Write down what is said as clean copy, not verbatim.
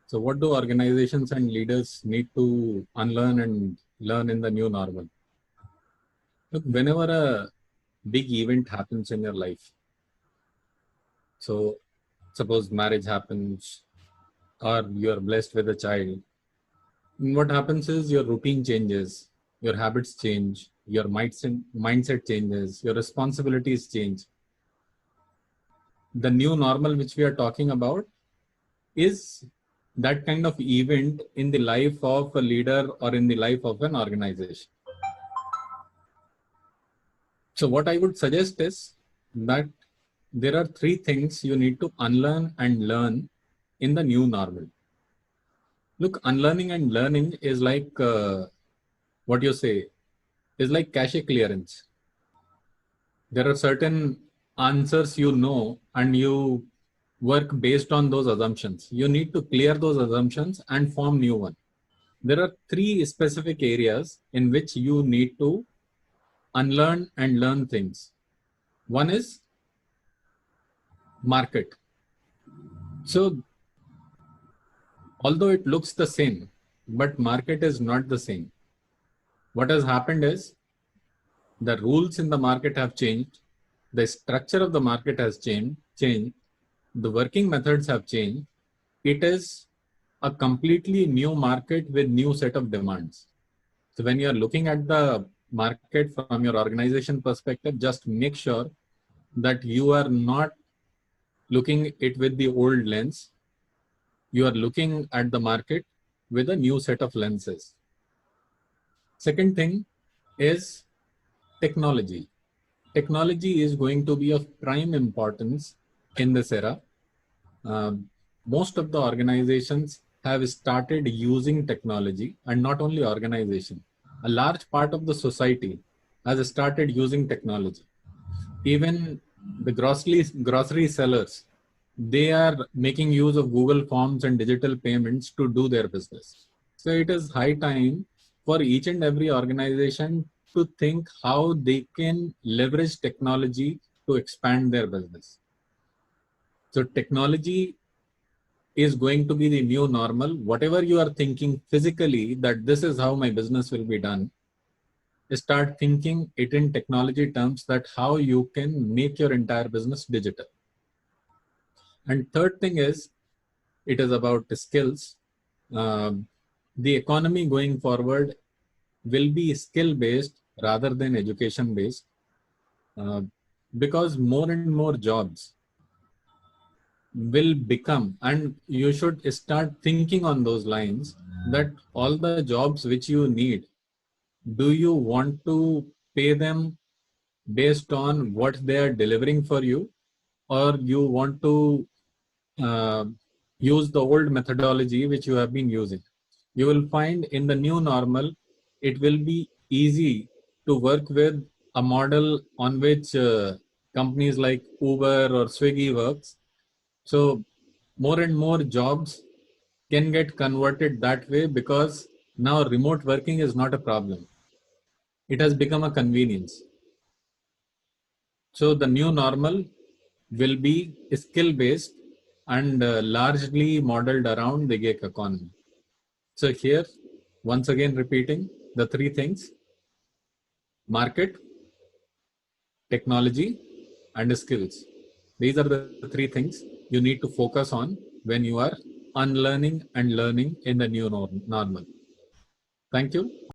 So what do organizations and leaders need to unlearn and learn in the new normal? Look, whenever a big event happens in your life, so suppose marriage happens or you're blessed with a child, what happens is your routine changes, your habits change, your mindset changes, your responsibilities change. The new normal which we are talking about is that kind of event in the life of a leader or in the life of an organization. So what I would suggest is that there are three things you need to unlearn and learn in the new normal. Look, unlearning and learning is like what you say is like cache clearance. There are certain answers you know and you work based on those assumptions. You need to clear those assumptions and form new one. There are three specific areas in which you need to unlearn and learn things. One is market. So although it looks the same, but market is not the same. What has happened is the rules in the market have changed, the structure of the market has changed, the working methods have changed. It is a completely new market with new set of demands. So when you're looking at the market from your organization perspective, just make sure that you are not looking it with the old lens. You are looking at the market with a new set of lenses. Second thing is technology. Technology is going to be of prime importance in this era. Most of the organizations have started using technology, and not only organization, a large part of the society has started using technology. Even the grocery sellers, they are making use of Google Forms and digital payments to do their business. So it is high time for each and every organization to think how they can leverage technology to expand their business. So technology is going to be the new normal. Whatever you are thinking physically that this is how my business will be done, start thinking it in technology terms, that how you can make your entire business digital. And third thing is, it is about the skills. The economy going forward will be skill based rather than education based, because more and more jobs will become, and you should start thinking on those lines, that all the jobs which you need, do you want to pay them based on what they are delivering for you, or you want to uh, use the old methodology which you have been using? You will find in the new normal, it will be easy to work with a model on which companies like Uber or Swiggy works. So more and more jobs can get converted that way, because now remote working is not a problem. It has become a convenience. So the new normal will be skill based and largely modeled around the gig economy. So here, once again repeating the three things: market, technology, and skills. These are the three things you need to focus on when you are unlearning and learning in the new normal. Thank you.